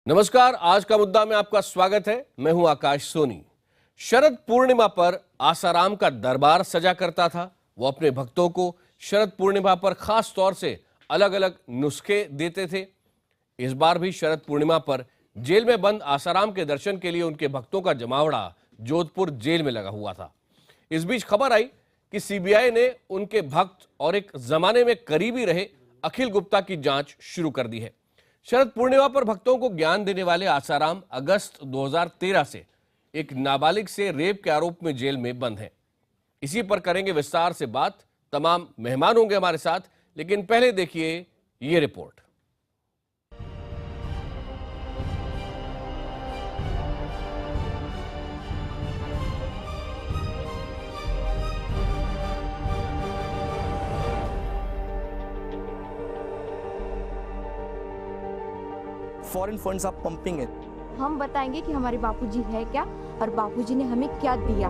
नमस्कार, आज का मुद्दा में आपका स्वागत है। मैं हूं आकाश सोनी। शरद पूर्णिमा पर आसाराम का दरबार सजा करता था। वो अपने भक्तों को शरद पूर्णिमा पर खास तौर से अलग अलग नुस्खे देते थे। इस बार भी शरद पूर्णिमा पर जेल में बंद आसाराम के दर्शन के लिए उनके भक्तों का जमावड़ा जोधपुर जेल में लगा हुआ था। इस बीच खबर आई कि सीबीआई ने उनके भक्त और एक जमाने में करीबी रहे अखिल गुप्ता की जांच शुरू कर दी है। शरद पूर्णिमा पर भक्तों को ज्ञान देने वाले आसाराम अगस्त 2013 से एक नाबालिग से रेप के आरोप में जेल में बंद हैं। इसी पर करेंगे विस्तार से बात। तमाम मेहमान होंगे हमारे साथ, लेकिन पहले देखिए ये report. Foreign funds are pumping है। हम बताएंगे कि हमारे बापूजी है क्या और बापूजी ने हमें क्या दिया।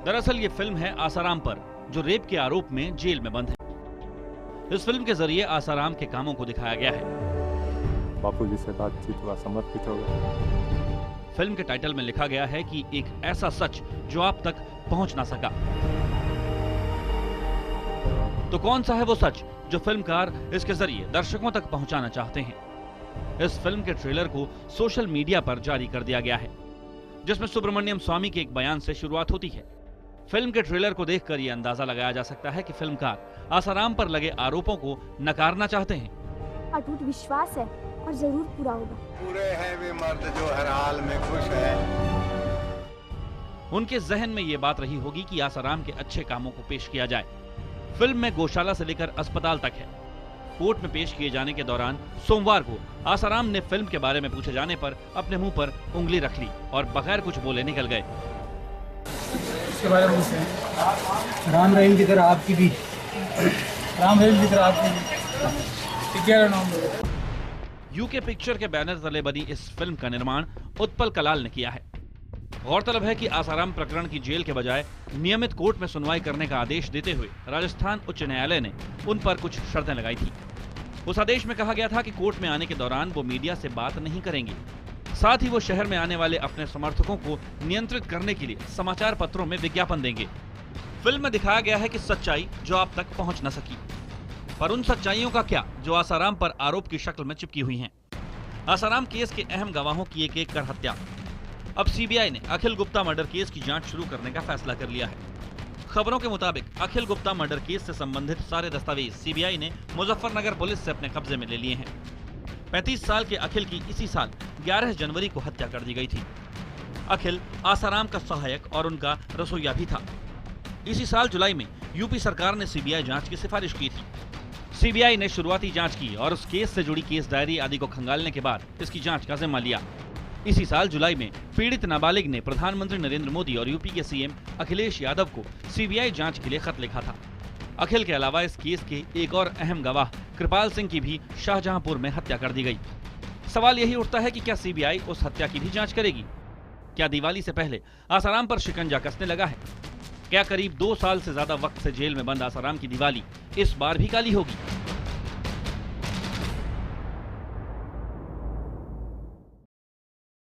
दरअसल ये फिल्म है आसाराम पर, जो रेप के आरोप में जेल में बंद है। इस फिल्म के जरिए आसाराम के कामों को दिखाया गया है। बापूजी से बातचीत हुआ, समर्पित हो गया। फिल्म के टाइटल में लिखा गया है कि एक ऐसा सच जो आप तक पहुंच ना सका। तो कौन सा है वो सच जो फिल्मकार इसके जरिए दर्शकों तक पहुंचाना चाहते हैं? इस फिल्म के ट्रेलर को सोशल मीडिया पर जारी कर दिया गया है, जिसमें सुब्रमण्यम स्वामी के एक बयान से शुरुआत होती है। फिल्म के ट्रेलर को देखकर यह अंदाजा लगाया जा सकता है कि फिल्मकार आसाराम पर लगे आरोपों को नकारना चाहते हैं। अटूट विश्वास है और जरूर पूरा होगा। पूरे हैं वे मर्द जो हर हाल में खुश है। उनके जहन में ये बात रही होगी कि आसाराम के अच्छे कामों को पेश किया जाए। फिल्म में गौशाला से लेकर अस्पताल तक है। कोर्ट में पेश किए जाने के दौरान सोमवार को आसाराम ने फिल्म के बारे में पूछे जाने पर अपने मुंह पर उंगली रख ली और बगैर कुछ बोले निकल गए। इसके बारे में पूछते राम रहीम की तरह आपकी भी, राम रहीम की तरह आपकी भी क्या नाम है? यूके पिक्चर के बैनर तले बनी इस फिल्म का निर्माण उत्पल कलाल ने किया है। गौरतलब है कि आसाराम प्रकरण की जेल के बजाय नियमित कोर्ट में सुनवाई करने का आदेश देते हुए राजस्थान उच्च न्यायालय ने उन पर कुछ शर्तें लगाई थी। उस आदेश में कहा गया था कि कोर्ट में आने के दौरान वो मीडिया से बात नहीं करेंगे। साथ ही वो शहर में आने वाले अपने समर्थकों को नियंत्रित करने के लिए समाचार पत्रों में विज्ञापन देंगे। फिल्म में दिखाया गया है कि सच्चाई जो आप तक पहुंच न सकी, पर उन सच्चाइयों का क्या जो आसाराम पर आरोप की शक्ल में चिपकी हुई हैं। आसाराम केस के अहम गवाहों की एक एक कर हत्या। अब सीबीआई ने अखिल गुप्ता मर्डर केस की जांच शुरू करने का फैसला कर लिया है। खबरों के मुताबिक अखिल गुप्ता मर्डर केस से संबंधित सारे दस्तावेज सीबीआई ने मुजफ्फरनगर पुलिस से अपने कब्जे में ले लिए हैं। 35 साल के अखिल की इसी साल 11 जनवरी को हत्या कर दी गई थी। अखिल आसाराम का सहायक और उनका रसोइया भी था। इसी साल जुलाई में यूपी सरकार ने सीबीआई जांच की सिफारिश की थी। सीबीआई ने शुरुआती जांच की और उस केस से जुड़ी केस डायरी आदि को खंगालने के बाद इसकी जांच का जिम्मा लिया। इसी साल जुलाई में पीड़ित नाबालिग ने प्रधानमंत्री नरेंद्र मोदी और यूपी के सीएम अखिलेश यादव को सीबीआई जांच के लिए खत लिखा था। अखिल के अलावा इस केस के एक और अहम गवाह कृपाल सिंह की भी शाहजहांपुर में हत्या कर दी गई। सवाल यही उठता है कि क्या सीबीआई उस हत्या की भी जांच करेगी? क्या दिवाली से पहले आसाराम पर शिकंजा कसने लगा है? क्या करीब 2 साल से ज्यादा वक्त से जेल में बंद आसाराम की दिवाली इस बार भी काली होगी?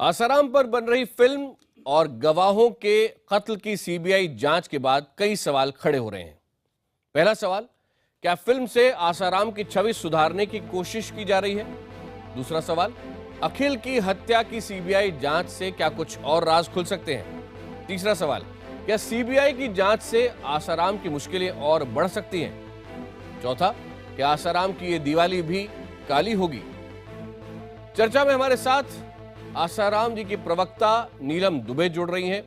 आसाराम पर बन रही फिल्म और गवाहों के कत्ल की सीबीआई जांच के बाद कई सवाल खड़े हो रहे हैं। पहला सवाल, क्या फिल्म से आसाराम की छवि सुधारने की कोशिश की जा रही है? दूसरा सवाल, अखिल की हत्या की सीबीआई जांच से क्या कुछ और राज खुल सकते हैं? तीसरा सवाल, क्या सीबीआई की जांच से आसाराम की मुश्किलें और बढ़ सकती हैं? चौथा, क्या आसाराम की ये दिवाली भी काली होगी? चर्चा में हमारे साथ आसाराम जी की प्रवक्ता नीलम दुबे जुड़ रही हैं।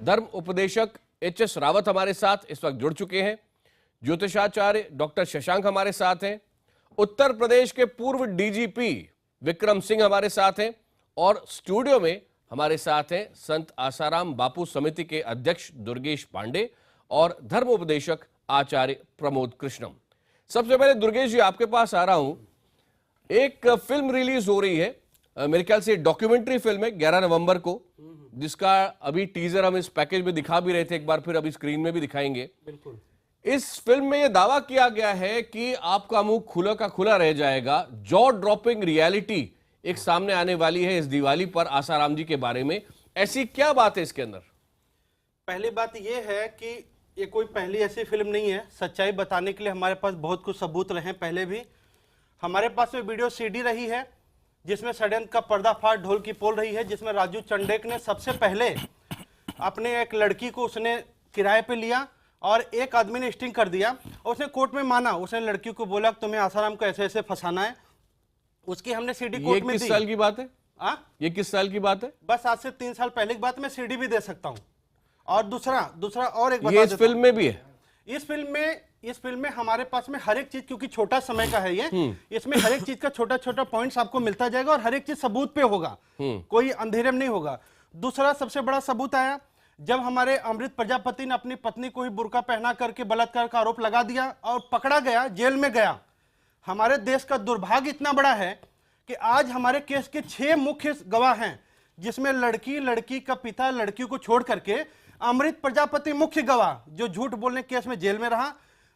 धर्म उपदेशक एच.एस. रावत हमारे साथ इस वक्त जुड़ चुके हैं। ज्योतिषाचार्य डॉक्टर शशांक हमारे साथ हैं। उत्तर प्रदेश के पूर्व डीजीपी विक्रम सिंह हमारे साथ हैं और स्टूडियो में हमारे साथ हैं संत आसाराम बापू समिति के अध्यक्ष दुर्गेश पांडे और धर्म उपदेशक आचार्य प्रमोद कृष्णम। सबसे पहले दुर्गेश जी आपके पास आ रहा हूं। एक फिल्म रिलीज हो रही है, मेरे ख्याल से डॉक्यूमेंट्री फिल्म है 11 नवंबर को, जिसका अभी टीजर हम इस पैकेज में दिखा भी रहे थे, एक बार फिर अभी स्क्रीन में भी दिखाएंगे। बिल्कुल। इस फिल्म में यह दावा किया गया है कि आपका मुंह खुला का खुला रह जाएगा। जॉ ड्रॉपिंग रियलिटी एक सामने आने वाली है इस दिवाली पर आसाराम जी के बारे में। ऐसी क्या बात है इसके अंदर? पहली बात यह है कि ये कोई पहली ऐसी फिल्म नहीं है। सच्चाई बताने के लिए हमारे पास बहुत कुछ सबूत रहे हैं। पहले भी हमारे पास में वीडियो सीडी रही है जिसमें षड्यंत्र का पर्दाफाश ढोल की पोल रही है, जिसमें राजू चंडेक ने सबसे पहले अपने एक लड़की को उसने किराए पे लिया और एक आदमी ने स्टिंग कर दिया और उसने कोर्ट में माना। उसने लड़की को बोला कि तुम्हें आसाराम को ऐसे ऐसे फंसाना है। उसकी हमने सीडी कोर्ट में दी। किस साल की बात है? ये किस साल की बात है? बस आज से 3 साल पहले की बात। मैं सीडी भी दे सकता हूं। और दूसरा और एक बता ये इस फिल्म में भी है। इस फिल्म में हमारे पास में हर एक चीज, क्योंकि छोटा समय का है ये, इसमें हर एक चीज का छोटा छोटा पॉइंट्स आपको मिलता जाएगा और हर एक चीज सबूत पे होगा, कोई अंधेरे में नहीं होगा। दूसरा सबसे बड़ा सबूत आया जब हमारे अमृत प्रजापति ने अपनी पत्नी को ही बुर्का पहना करके बलात्कार का आरोप लगा दिया और पकड़ा गया, जेल में गया। हमारे देश का दुर्भाग्य इतना बड़ा है कि आज हमारे केस के 6 मुख्य गवाह हैं, जिसमें लड़की का पिता, लड़की को छोड़ करके अमृत प्रजापति मुख्य गवाह जो झूठ बोलने केस में जेल में रहा।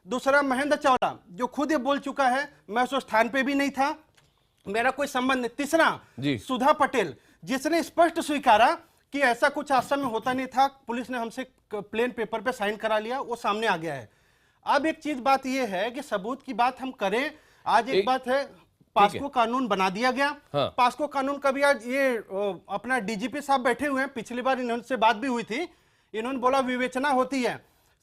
दूसरा महेंद्र चावला जो खुद ये बोल चुका है मैं उस स्थान पे भी नहीं था, मेरा कोई संबंध नहीं। तीसरा सुधा पटेल जिसने स्पष्ट स्वीकारा कि ऐसा कुछ आश्रम में होता नहीं था, पुलिस ने हमसे प्लेन पेपर पे साइन करा लिया, वो सामने आ गया है। अब एक चीज बात ये है कि सबूत की बात हम करें। आज एक बात है, पास्को कानून बना दिया गया। पास्को कानून का भी आज ये अपना डीजीपी साहब बैठे हुए हैं, पिछली बार इन्होंने बात भी हुई थी, इन्होंने बोला विवेचना होती है।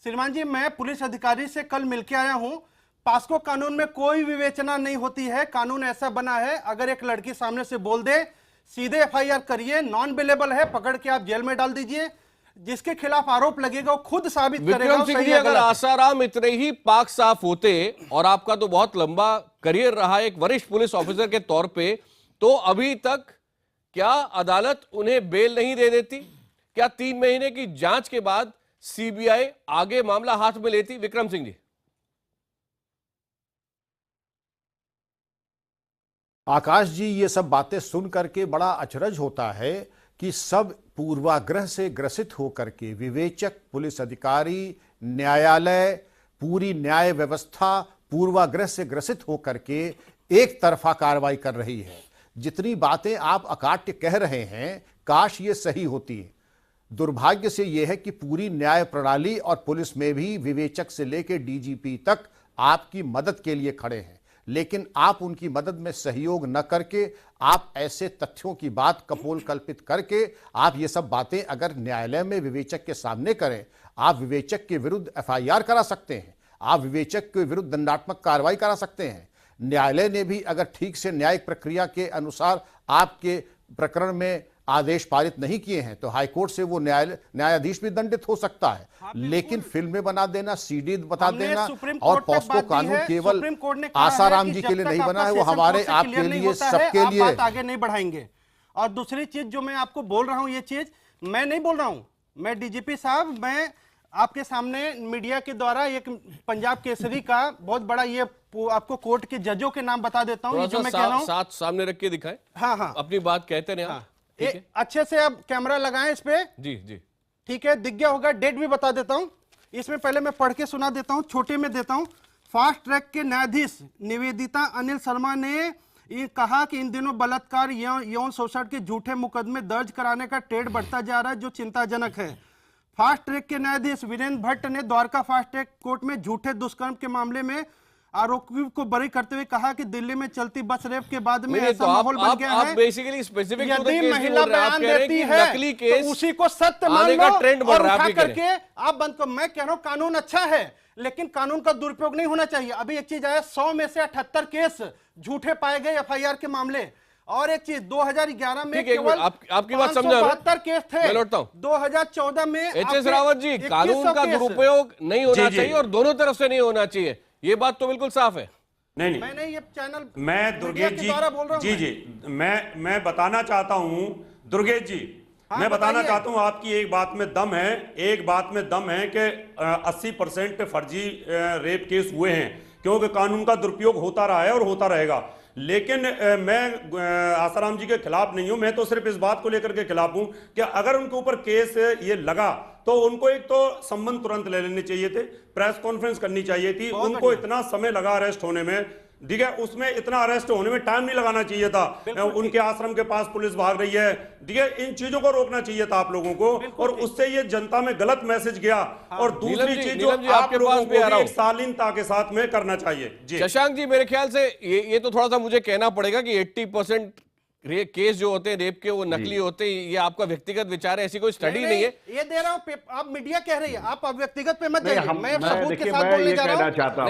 श्रीमान जी, मैं पुलिस अधिकारी से कल मिलके आया हूं, पास्को कानून में कोई विवेचना नहीं होती है। कानून ऐसा बना है अगर एक लड़की सामने से बोल दे सीधे एफआईआर करिए, नॉन बेलेबल है, पकड़ के आप जेल में डाल दीजिए। जिसके खिलाफ आरोप लगेगा वो खुद साबित करेगा। विक्रम सिंह जी, अगर आसाराम इतने ही पाक साफ होते और आपका तो बहुत लंबा करियर रहा एक वरिष्ठ पुलिस ऑफिसर के तौर पे, तो अभी तक क्या अदालत उन्हें बेल नहीं दे देती? क्या 3 महीने की जांच के बाद सीबीआई आगे मामला हाथ में लेती? विक्रम सिंह जी। आकाश जी, ये सब बातें सुन करके बड़ा अचरज होता है कि सब पूर्वाग्रह से ग्रसित होकर के विवेचक, पुलिस अधिकारी, न्यायालय, पूरी न्याय व्यवस्था पूर्वाग्रह से ग्रसित होकर के एक तरफा कार्रवाई कर रही है। जितनी बातें आप अकाट्य कह रहे हैं, काश ये सही होती है। दुर्भाग्य से यह है कि पूरी न्याय प्रणाली और पुलिस में भी विवेचक से लेकर डीजीपी तक आपकी मदद के लिए खड़े हैं, लेकिन आप उनकी मदद में सहयोग न करके आप ऐसे तथ्यों की बात कपोल कल्पित करके आप ये सब बातें अगर न्यायालय में विवेचक के सामने करें, आप विवेचक के विरुद्ध एफआईआर करा सकते हैं, आप विवेचक के विरुद्ध दंडात्मक कार्रवाई करा सकते हैं। न्यायालय ने भी अगर ठीक से न्यायिक प्रक्रिया के अनुसार आपके प्रकरण में आदेश पारित नहीं किए हैं तो हाईकोर्ट से वो न्यायाधीश भी दंडित हो सकता है। लेकिन फिल्में बना देना, सीडी बता देना और पॉस्को कानून केवल आसाराम जी के लिए नहीं बना है, वो हमारे आपके लिए, सबके लिए। आगे नहीं बढ़ाएंगे। और दूसरी चीज जो मैं आपको बोल रहा हूं, ये चीज मैं नहीं बोल रहा हूं, मैं डीजीपी साहब, मैं आपके सामने मीडिया के द्वारा एक पंजाब केसरी का बहुत बड़ा ये आपको कोर्ट के जजों के नाम बता देता हूं, जो मैं कह रहा हूं। साथ सामने रख के दिखाएं। हाँ, अपनी बात कहते रहे। अच्छे से अब कैमरा लगाएं इस पे। जी, ठीक है, दिख गया होगा। डेट भी बता देता हूं, इसमें पहले मैं पढ़ के सुना देता हूं, छोटे में देता हूं। फास्ट ट्रैक के न्यायाधीश निवेदिता अनिल शर्मा ने ये कहा कि इन दिनों बलात्कार, यौन शोषण के झूठे मुकदमे दर्ज कराने का ट्रेंड बढ़ता जा रहा है, जो चिंताजनक है। फास्ट ट्रैक के न्यायाधीश वीरेंद्र भट्ट ने द्वारका फास्ट ट्रैक कोर्ट में झूठे दुष्कर्म के मामले में आरोपी को बरी करते हुए कहा कि दिल्ली में चलती बस रेप के बाद में ऐसा माहौल बन गया है। बेसिकली स्पेसिफिक यदि महिला बयान देती है तो उसी को सत्य मान लो और उठा करके आप बंद करो। मैं कह रहा हूं कानून अच्छा है, लेकिन कानून का दुरुपयोग नहीं होना चाहिए। अभी एक चीज आया, 100 में से 78 केस झूठे पाए गए एफआईआर के मामले। और एक चीज, 2011 में केवल आपकी बात समझा, 572 केस थे। मैं लौटता हूं। 2014 में एचएस रावत जी, कानून का दुरुपयोग नहीं होना चाहिए और दोनों तरफ से नहीं होना चाहिए, ये बात तो बिल्कुल साफ है। नहीं, मैंने ये चैनल मैं दुर्गेश जी मैं बताना चाहता हूं, दुर्गेश जी, मैं बताना चाहता हूं, आपकी एक बात में दम है, एक बात में दम है कि 80% फर्जी रेप केस हुए हैं, क्योंकि कानून का दुरुपयोग होता रहा है और होता रहेगा। लेकिन मैं आसाराम जी के खिलाफ नहीं हूं। मैं तो सिर्फ इस बात को लेकर के खिलाफ हूं कि अगर उनके ऊपर केस ये लगा तो उनको एक तो संबंध तुरंत ले लेने चाहिए थे, प्रेस कॉन्फ्रेंस करनी चाहिए थी। उनको इतना समय लगा अरेस्ट होने में, ठीक है, उसमें इतना अरेस्ट होने में टाइम नहीं लगाना चाहिए था। उनके आश्रम के पास पुलिस भाग रही है, ठीक है, इन चीजों को रोकना चाहिए था आप लोगों को, और उससे ये जनता में गलत मैसेज गया। और दूसरी चीज जो आप लोगों को भी एक शालीनता के साथ में करना चाहिए। जी शशांक जी, मेरे ख्याल से ये तो थोड़ा सा मुझे कहना पड़ेगा कि 80% केस जो होते हैं रेप के वो नकली होते हैं। ये आपका व्यक्तिगत विचार है, ऐसी कोई स्टडी नहीं है। ये दे रहा हूँ, आप मीडिया कह रही है, आप व्यक्तिगत पे मत जाइए। मैं सबूत के साथ बोलने जा रहा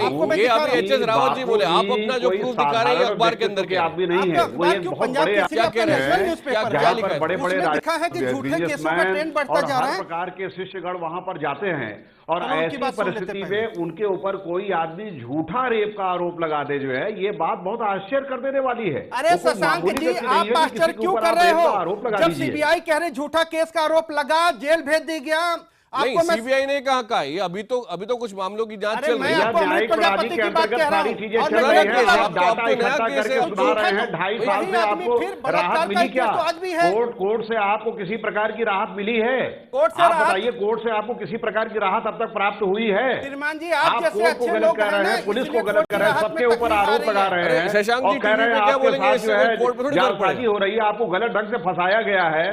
हूँ। ये अभी एच एस रावत जी बोले, आप अपना जो प्रूफ दिखा रहे हैं अखबार के अंदर के आदमी नहीं है, वो एक बहुत बड़े क्या कह रहे हैं, क्या लिखा है? बड़े लिखा है कि झूठे केसों का ट्रेंड बढ़ता जा रहा है, प्रकार के शिष्यगण वहां पर जाते हैं और ऐसी परिस्थिति में उनके ऊपर कोई आदमी झूठा रेप का आरोप लगा दे, जो है ये बात बहुत आश्चर्य कर देने वाली है। अरे शशांक जी, आप आश्चर्य क्यों कर रहे हो? जब सीबीआई कह रहे झूठा केस का आरोप लगा, जेल भेज दी गया। नहीं, सीबीआई ने कहा है, ये अभी तो कुछ मामलों की जांच चल रही है। न्यायिक प्रणाली के अंतर्गत सारी चीजें चल रही हैं, आप डाटा इकट्ठा करके सुना रहे हैं। 2.5 साल से आपको राहत मिली क्या? कोर्ट से आपको किसी प्रकार की राहत मिली है? आप बताइए, कोर्ट से आपको किसी प्रकार की राहत अब तक प्राप्त हुई है? आप कोर्ट को गलत कर रहे हैं, पुलिस को गलत कर रहे हैं, सबके ऊपर आरोप लगा रहे हैं शशांक जी, और कह रहे हैं आपके साथ जो है जालसाजी जालसाजी हो रही है, आपको गलत ढंग से फंसाया गया है।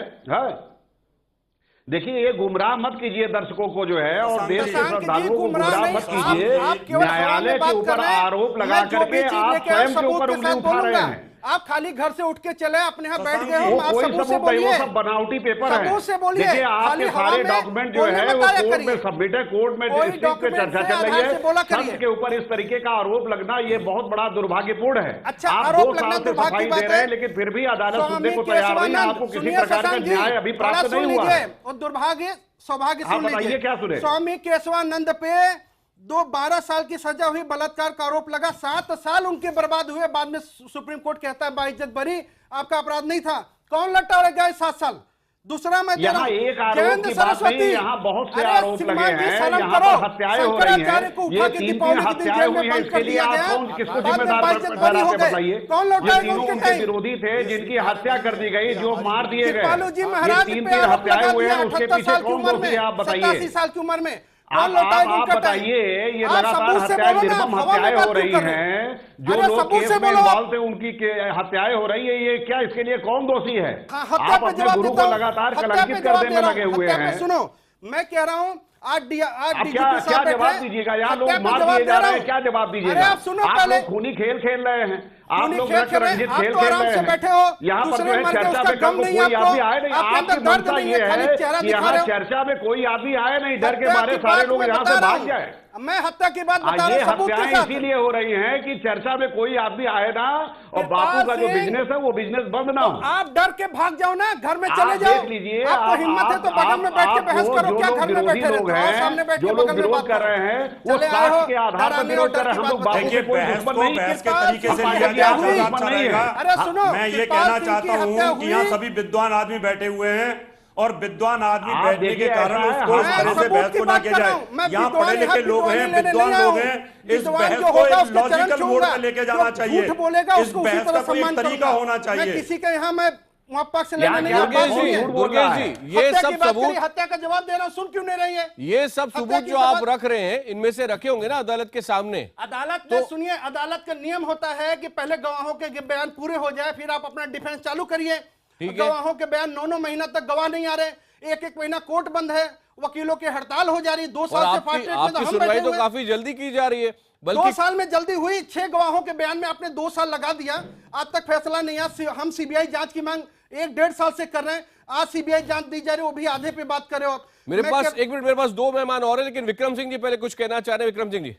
देखिए, ये गुमराह मत कीजिए दर्शकों को जो है, और देश के श्रद्धालुओं को गुमराह मत कीजिए। न्यायालय के ऊपर आरोप लगा करके आप स्वयं के ऊपर उंगली उठा रहे हैं। आप खाली घर से उठ के चले, अपने यहाँ बैठ गए हो, आप सबूत से बोलिए। वो सब बनावटी पेपर है। सबूत से बोलिए। देखिए, आपके सारे डॉक्यूमेंट जो है वो कोर्ट में सबमिट है, कोर्ट में इस चीज पे चर्चा चल रही है। संत के ऊपर इस तरीके का आरोप लगना ये बहुत बड़ा दुर्भाग्यपूर्ण है। आप 2 साल से सफाई दे रहे हैं, लेकिन फिर भी अदालत सुनने को तैयार नहीं है। आपको किसी प्रकार का न्याय अभी प्राप्त नहीं हुआ है। और दुर्भाग्य सौभाग्य सुन लीजिए, क्या सुने? स्वामी केशवानंद पे 12 साल की सजा हुई, बलात्कार का आरोप लगा, 7 साल उनके बर्बाद हुए। बाद में सुप्रीम कोर्ट कहता है बाइज्जत बरी, आपका अपराध नहीं था। कौन लटा गया 7 साल? दूसरा मैं यहाँ एक आरोप की बात नहीं, यहाँ बहुत से आरोप लगे हैं। यहाँ पर हत्याएं हो रही हैं, ये 3 हत्याएं हुई हैं। इसके लिए आप किसको जिम्मेदार बताइए? ये तीनों उनके विरोधी थे जिनकी हत्या कर दी गई, जो मार दिए गए। ये 3 हत्याएं हुए हैं, उसके पीछे कौन दोषी है आप बताइए? 87 साल की उम्र में आप बताइए, ये लगातार हत्याएं, निर्मम हत्याएं हो रही हैं। जो लोग केस में इन्वॉल्व थे उनकी हत्याएं हो रही है, ये क्या, इसके लिए कौन दोषी है? आप अपने गुरु को लगातार कलंकित कर देने लगे हुए हैं। सुनो, मैं कह रहा हूँ क्या जवाब दीजिएगा? यहाँ लोग मार दिए जा रहे हैं, क्या जवाब दीजिएगा? आप लोग खूनी खेल खेल रहे हैं, आप लोग रंजित खेल खेल रहे हैं। बैठे हो, यहाँ पर जो है चर्चा में कल कोई आदमी आए नहीं। आपकी मनसा ये है कि यहाँ चर्चा में कोई आदमी आए नहीं, डर के मारे सारे लोग यहाँ से भाग जाए। मैं हत्या की बात बता रहा हूं, हत्याएं इसीलिए हो रही हैं कि चर्चा में कोई आदमी आए ना, और बापू का जो बिजनेस है वो बिजनेस बंद ना हो। आप डर के भाग जाओ ना, घर में चले जाओ। देख लीजिए, आपको हिम्मत है तो बगल में बैठ के बहस करो, क्या घर में बैठे लोग हैं, जो लोग विरोध कर रहे हैं वो साक्ष्य के आधार पर विरोध कर रहे हैं। हम लोग बापू के कोई दुश्मन नहीं, बहस के तरीके से लिया गया रहेगा। अरे सुनो, मैं ये कहना चाहता हूँ कि यहाँ सभी विद्वान आदमी बैठे हुए हैं, और विद्वान आदमी बैठने के कारण उसको इस तरह से बहस को ना किया जाए। यहाँ पढ़े लिखे लोग हैं, विद्वान लोग हैं, इस बहस को एक लॉजिकल मोड पर लेके जाना चाहिए। इस बहस का कोई तरीका होना चाहिए। किसी का यहाँ मैं पक्ष लेना नहीं। दुर्गेश जी, ये सब सबूत, हत्या का जवाब दे रहा हूं, सुन क्यों नहीं रही है? ये सब सबूत जो आप रख रहे हैं, इनमें से रखे होंगे ना अदालत के सामने? अदालत में सुनिए, अदालत का नियम होता है कि पहले गवाहों के बयान पूरे हो जाए, फिर आप अपना डिफेंस चालू करिए। गवाहों के बयान 9 महीना तक गवाह नहीं आ रहे, 1 महीना कोर्ट बंद है, वकीलों की हड़ताल हो जा रही है। 2 साल से फास्ट ट्रैक में हम बैठे हुए, काफी जल्दी की जा रही है। 2 साल में जल्दी हुई, 6 गवाहों के बयान में आपने 2 साल लगा दिया, आज तक फैसला नहीं आया। हम सीबीआई जांच की मांग 1-1.5 साल से कर रहे हैं, आज सीबीआई जांच दी जा रही है, वो भी आधे पे बात कर रहे हो आप। मेरे पास 1 मिनट, मेरे पास 2 मेहमान और है, लेकिन विक्रम सिंह जी पहले कुछ कहना चाह रहे हैं। विक्रम सिंह जी,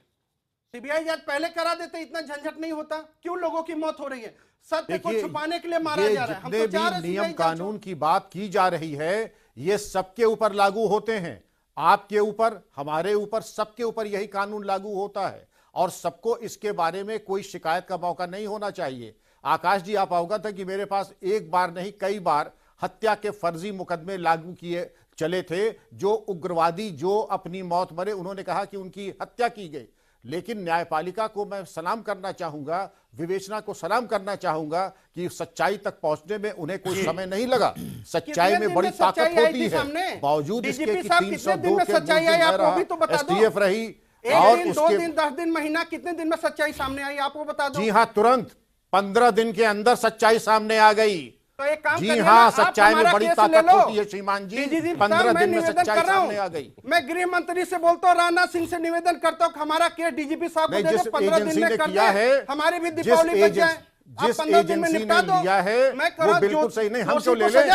सीबीआई जांच पहले करा देते, इतना झंझट नहीं होता। क्यों लोगों की मौत हो रही है? सत्य को छुपाने के लिए मारा जा रहा है। हम तो चाह रहे हैं नियम कानून की बात की जा रही है, ये सबके ऊपर लागू होते हैं, आपके ऊपर, हमारे ऊपर, सबके ऊपर यही कानून लागू होता है, और सबको इसके बारे में कोई शिकायत का मौका नहीं होना चाहिए। आकाश जी, आप अवगत हैं कि मेरे पास एक बार नहीं कई बार हत्या के फर्जी मुकदमे लागू किए चले थे। जो उग्रवादी जो अपनी मौत मरे, उन्होंने कहा कि उनकी हत्या की गई, लेकिन न्यायपालिका को मैं सलाम करना चाहूंगा, विवेचना को सलाम करना चाहूंगा कि सच्चाई तक पहुंचने में उन्हें कोई समय नहीं लगा। सच्चाई में बड़ी ताकत होती है, बावजूद इसके कि 302 के STF रही और दिन, 2 दिन, 10 दिन, महीना, कितने दिन में सच्चाई सामने आई आपको बता दो। जी हाँ, तुरंत 15 दिन के अंदर सच्चाई सामने आ गई। तो एक काम जी हाँ, सच्चाई में बड़ी ताकत होती है श्रीमान जी। 15 दिन में सच्चाई सामने आ गई। मैं गृह मंत्री से बोलता हूँ, राजनाथ सिंह से निवेदन करता हूँ, हमारा केस डीजीपी साहब को दे दो, 15 दिन में कर दे, हमारी भी दीपावली बच जाए। जिस एजेंसी ने लिया है वो बिल्कुल सही नहीं, हम तो ले लें।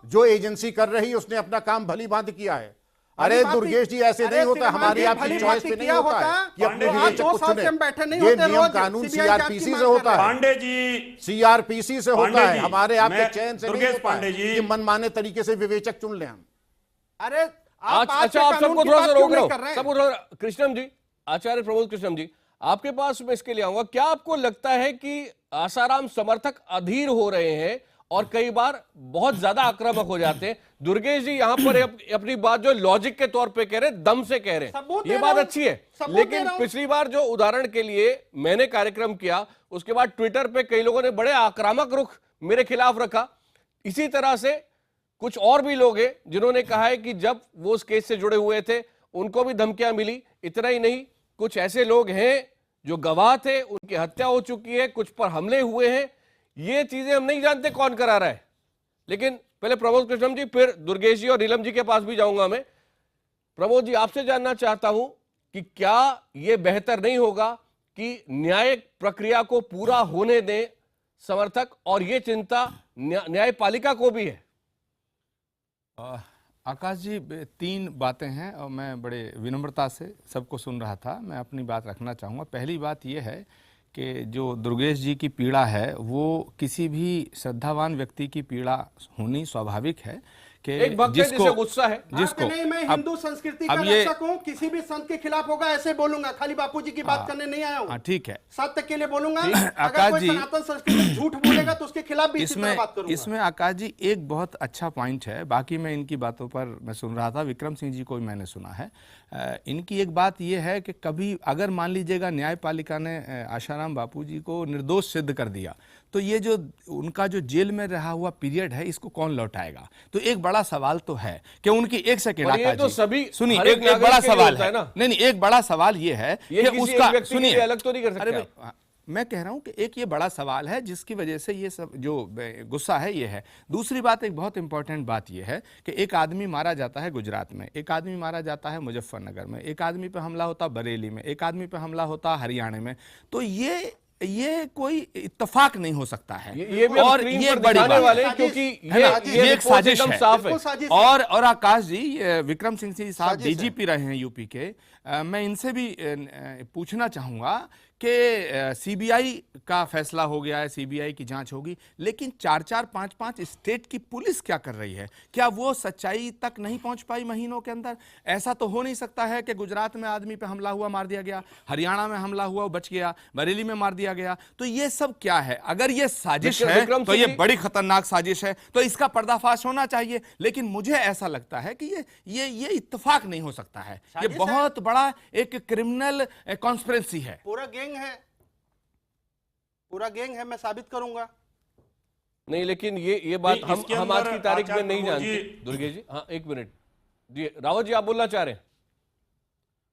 जो एजेंसी कर रही है उसने अपना काम भली भांति किया है। अरे दुर्गेश जी, ऐसे नहीं होता, हमारी आपकी चॉइस पे नहीं होता है कि अपने विवेचक को चुने। ये नियम कानून सीआरपीसी से होता है, पांडे जी, सीआरपीसी से होता है, हमारे आपके चयन से नहीं होता है कि मनमाने तरीके से विवेचक चुन लें हम। अरे अच्छा, आप सबको थोड़ा सा रोक रहा हूं, सबको थोड़ा। कृष्णम जी, आचार्य प्रमोद कृष्णम जी, आपके पास मैं इसके लिए आऊंगा। क्या आपको लगता है कि आसाराम समर्थक अधीर हो रहे हैं और कई बार बहुत ज्यादा आक्रामक हो जाते हैं? दुर्गेश जी यहाँ पर अपनी बात जो लॉजिक के तौर पे कह रहे हैं, दम से कह रहे हैं, ये बात अच्छी है, लेकिन पिछली बार जो उदाहरण के लिए मैंने कार्यक्रम किया, उसके बाद ट्विटर पे कई लोगों ने बड़े आक्रामक रुख मेरे खिलाफ रखा। इसी तरह से कुछ और भी लोग हैं जिन्होंने कहा है कि जब वो उस केस से जुड़े हुए थे उनको भी धमकियां मिली। इतना ही नहीं, कुछ ऐसे लोग हैं जो गवाह थे, उनकी हत्या हो चुकी है, कुछ पर हमले हुए हैं। ये चीजें हम नहीं जानते कौन करा रहा है, लेकिन पहले प्रमोद कृष्णम जी, फिर दुर्गेश जी और नीलम जी के पास भी जाऊंगा मैं। प्रमोद जी, आपसे जानना चाहता हूं कि क्या यह बेहतर नहीं होगा कि न्यायिक प्रक्रिया को पूरा होने दें समर्थक, और यह चिंता न्यायपालिका को भी है? आकाश जी, 3 बातें हैं और मैं बड़े विनम्रता से सबको सुन रहा था। मैं अपनी बात रखना चाहूँगा। पहली बात यह है कि जो दुर्गेश जी की पीड़ा है वो किसी भी श्रद्धावान व्यक्ति की पीड़ा होनी स्वाभाविक है कि एक भक्त है जिसे गुस्सा है, जिसको नहीं, मैं हिंदू संस्कृति का रक्षक हूं, किसी भी संत के खिलाफ होगा ऐसे बोलूंगा, खाली बापूजी की बात करने नहीं आया हूं। ठीक है, सत्य के लिए बोलूंगा। अगर कोई सनातन संस्कृति झूठ बोलेगा तो उसके खिलाफ भी इसी तरह बात करूंगा। इसमें आकाश जी एक बहुत अच्छा पॉइंट है। बाकी मैं इनकी बातों पर मैं सुन रहा था, विक्रम सिंह जी को भी मैंने सुना है। इनकी एक बात यह है कि कभी अगर मान लीजिएगा न्यायपालिका ने आसाराम बापूजी को निर्दोष सिद्ध कर दिया तो ये जो उनका जो जेल में रहा हुआ पीरियड है इसको कौन लौटाएगा? तो एक बड़ा सवाल तो है कि उनकी एक सेकेंड आकाश तो जी सभी सुनिए, एक बड़ा सवाल है ना, नहीं एक बड़ा सवाल ये है कि उसका सुनिए, अलग तो नहीं कर सकते। मैं कह रहा हूं कि एक ये बड़ा सवाल है जिसकी वजह से ये सब जो गुस्सा है ये है। दूसरी बात, एक बहुत इंपॉर्टेंट बात ये है कि एक आदमी मारा जाता है गुजरात में, एक आदमी मारा जाता है मुजफ्फरनगर में, एक आदमी पे हमला होता बरेली में, एक आदमी पे हमला होता हरियाणा में। तो ये कोई इत्तेफाक नहीं हो सकता है। ये भी और ये बड़ी बात वाले क्योंकि ये एक साजिश है। साफ है। और आकाश जी, विक्रम सिंह जी साहब डीजीपी रहे हैं यूपी के, मैं इनसे भी पूछना चाहूंगा कि सीबीआई का फैसला हो गया है, सीबीआई की जांच होगी, लेकिन 4-4, 5-5 स्टेट की पुलिस क्या कर रही है? क्या वो सच्चाई तक नहीं पहुंच पाई महीनों के अंदर? ऐसा तो हो नहीं सकता है कि गुजरात में आदमी पे हमला हुआ मार दिया गया, हरियाणा में हमला हुआ वो बच गया, बरेली में मार दिया गया। तो ये सब क्या है? अगर ये साजिश है तो ये बड़ी खतरनाक साजिश है, तो इसका पर्दाफाश होना चाहिए। लेकिन मुझे ऐसा लगता है कि ये इत्तेफाक नहीं हो सकता है, ये बहुत बड़ा एक क्रिमिनल कॉन्स्पिरेसी है। पूरा गैंग है, मैं साबित करूंगा। नहीं, लेकिन ये बात हम आज की तारीख में नहीं जानते। दुर्गेश जी, हाँ, 1 मिनट जी। रावत जी, आप बोलना चाह रहे हैं?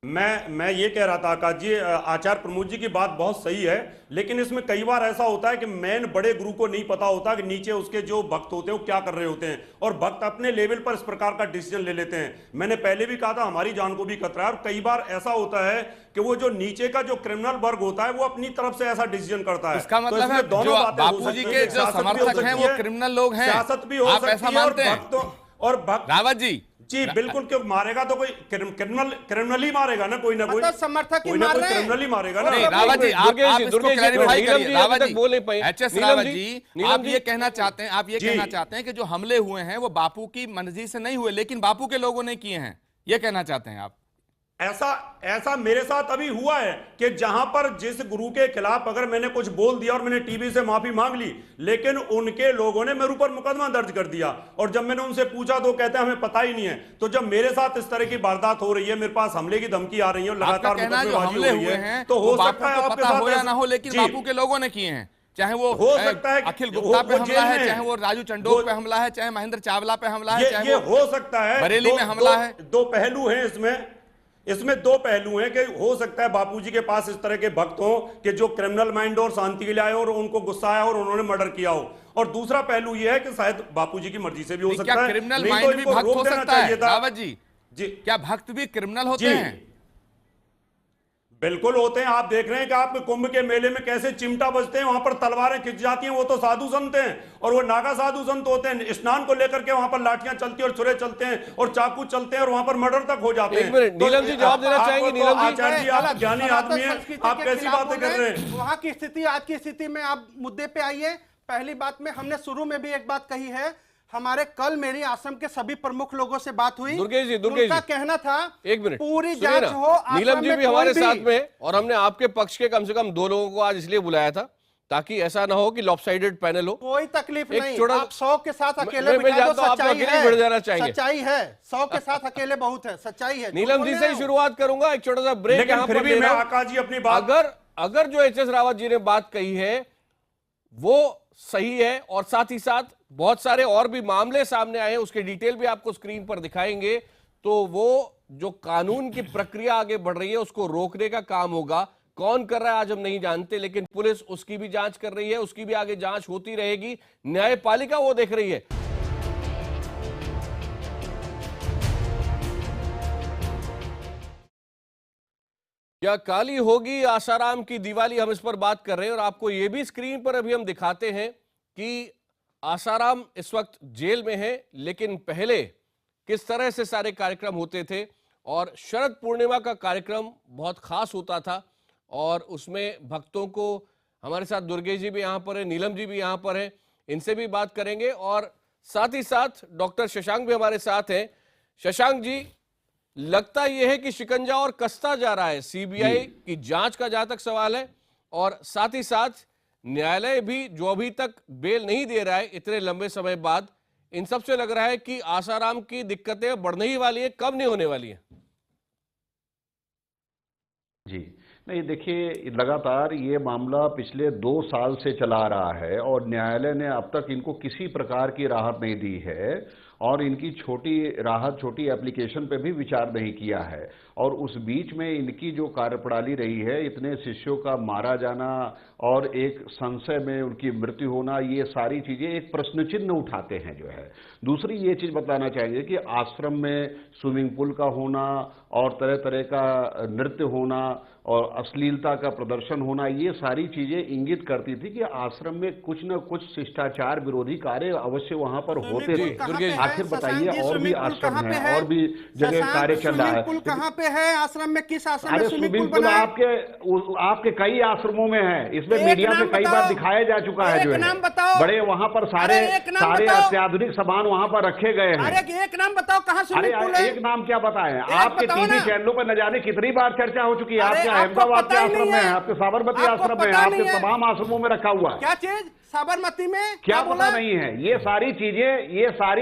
मैं ये कह रहा था आकाश जी, आचार्य प्रमोद जी की बात बहुत सही है, लेकिन इसमें कई बार ऐसा होता है कि मेन बड़े गुरु को नहीं पता होता कि नीचे उसके जो भक्त होते हैं वो क्या कर रहे होते हैं, और भक्त अपने लेवल पर इस प्रकार का डिसीजन ले लेते हैं। मैंने पहले भी कहा था, हमारी जान को भी खतरा है, और कई बार ऐसा होता है कि वो जो नीचे का जो क्रिमिनल वर्ग होता है वो अपनी तरफ से ऐसा डिसीजन करता है। इसका मतलब है दोनों बापूजी के जो समर्थक हैं वो क्रिमिनल लोग हैं, सियासत भी हो सकती है, और भक्त रावत जी बिल्कुल, क्यों मारेगा तो कोई क्रिमिनली मारेगा ना, कोई ना कोई समर्थक क्रिमिनली मारेगा ना। रावत जी, आप इसको क्लैरिफाई करिए। रावत जी, एचएस रावत जी, आप ये कहना चाहते हैं कि जो हमले हुए हैं वो बापू की मर्जी से नहीं हुए, लेकिन बापू के लोगों ने किए हैं, ये कहना चाहते हैं आप? ऐसा मेरे साथ अभी हुआ है कि जहां पर जिस गुरु के खिलाफ अगर मैंने कुछ बोल दिया और मैंने टीवी से माफी मांग ली, लेकिन उनके लोगों ने मेरे ऊपर मुकदमा दर्ज कर दिया, और जब मैंने उनसे पूछा तो कहते हैं हमें पता ही नहीं है। तो जब मेरे साथ इस तरह की वारदात हो रही है, मेरे पास हमले की धमकी आ रही है और लगातार मुकदमेबाजी हो रही है, तो हो सकता है आपके साथ हो या ना हो, लेकिन बापू के लोगों ने किए हैं। चाहे वो हो सकता है अखिल गुप्ता पे हमला है, चाहे वो राजू चंडोक पे हमला है, चाहे महेंद्र चावला पे हमला है, चाहे ये हो सकता है बरेली में हमला है। दो पहलू हैं इसमें दो पहलू हैं कि हो सकता है बापूजी के पास इस तरह के भक्त हो कि जो क्रिमिनल माइंड और शांति के लिए आए और उनको गुस्सा आया और उन्होंने मर्डर किया हो, और दूसरा पहलू यह है कि शायद बापूजी की मर्जी से भी हो सकता है। क्रिमिनल माइंड भी भक्त हो सकता है रावत जी? क्या भक्त भी क्रिमिनल होते हैं? बिल्कुल होते हैं। आप देख रहे हैं कि आप कुंभ के मेले में कैसे चिमटा बजते हैं, वहां पर तलवारें खिंच जाती हैं, वो तो साधु संत हैं, और वो नागा साधु संत होते हैं। स्नान को लेकर के वहां पर लाठियां चलती हैं और छुरे चलते हैं और चाकू चलते हैं और वहां पर मर्डर तक हो जाते हैं। नीलम जी जवाब देना चाहेंगे? नीलम जी, आचार्य जी आप ज्ञानी आदमी हैं, आप कैसी बातें कर रहे हैं? वहां की स्थिति, आज की स्थिति में आप मुद्दे पे आइए। पहली बात में हमने शुरू में भी एक बात कही है, हमारे कल मेरी आश्रम के सभी प्रमुख लोगों से बात हुई। दुर्गेश जी उनका कहना था एक मिनट पूरी जांच हो। नीलम जी भी हमारे साथ में, और हमने आपके पक्ष के कम से कम 2 लोगों को आज इसलिए बुलाया था ताकि ऐसा ना हो कि लॉपसाइडेड पैनल हो। कोई तकलीफ नहीं, आप 100 के साथ अकेले बिठा दो, सच्चाई है, बढ़ जाना चाहिए। सच्चाई है, 100 के साथ अकेले बहुत है, सच्चाई है। नीलम जी से ही शुरुआत करूंगा, एक छोटा सा ब्रेक यहाँ पर मैं आकाश जी अपनी बात, अगर जो एच एस रावत जी ने बात कही है वो सही है, और साथ ही साथ बहुत सारे और भी मामले सामने आए हैं, उसके डिटेल भी आपको स्क्रीन पर दिखाएंगे, तो वो जो कानून की प्रक्रिया आगे बढ़ रही है उसको रोकने का काम होगा। कौन कर रहा है आज हम नहीं जानते, लेकिन पुलिस उसकी भी जांच कर रही है, उसकी भी आगे जांच होती रहेगी, न्यायपालिका वो देख रही है। क्या काली होगी आसाराम की दिवाली, हम इस पर बात कर रहे हैं, और आपको यह भी स्क्रीन पर अभी हम दिखाते हैं कि आसाराम इस वक्त जेल में है, लेकिन पहले किस तरह से सारे कार्यक्रम होते थे। और शरद पूर्णिमा का कार्यक्रम बहुत खास होता था, और उसमें भक्तों को, हमारे साथ दुर्गेश जी भी यहाँ पर है, नीलम जी भी यहाँ पर है, इनसे भी बात करेंगे, और साथ ही साथ डॉक्टर शशांक भी हमारे साथ हैं। शशांक जी, लगता यह है कि शिकंजा और कसता जा रहा है सीबीआई की जांच का, जहां तक सवाल है, और साथ ही साथ न्यायालय भी जो अभी तक बेल नहीं दे रहा है इतने लंबे समय बाद, इन सब से लग रहा है कि आसाराम की दिक्कतें बढ़ने ही वाली है, कम नहीं होने वाली है। जी नहीं, देखिए लगातार ये मामला पिछले 2 साल से चला आ रहा है और न्यायालय ने अब तक इनको किसी प्रकार की राहत नहीं दी है, और इनकी छोटी एप्लीकेशन पे भी विचार नहीं किया है। और उस बीच में इनकी जो कार्यप्रणाली रही है, इतने शिष्यों का मारा जाना और एक संशय में उनकी मृत्यु होना, ये सारी चीजें एक प्रश्न चिन्ह उठाते हैं जो है। दूसरी ये चीज बताना चाहेंगे कि आश्रम में स्विमिंग पूल का होना और तरह तरह का नृत्य होना और अश्लीलता का प्रदर्शन होना, ये सारी चीजें इंगित करती थी कि आश्रम में कुछ न कुछ शिष्टाचार विरोधी कार्य अवश्य वहां पर होते थे। आखिर बताइए, और भी आश्रम है, और भी जगह कार्य चल रहा है, कहाँ पे है आश्रम में? किस आश्रम में अरे स्विमिंग पूल आपके कई आश्रमों में है, इसमें मीडिया में कई बार दिखाया जा चुका है जो है। बड़े वहां पर सारे अत्याधुनिक सामान वहां पर रखे गए हैं। अरे एक नाम बताओ, कहाँ स्विमिंग पूल है? एक नाम क्या बताएं? आपके टीवी चैनलों पर न जाने कितनी बार चर्चा हो चुकी है। आपके अहमदाबाद के आश्रम में है, आपके साबरमती आश्रम में है, आपके तमाम आश्रमों में रखा हुआ है। क्या चीज साबरमती में? क्या पता नहीं है? ये सारी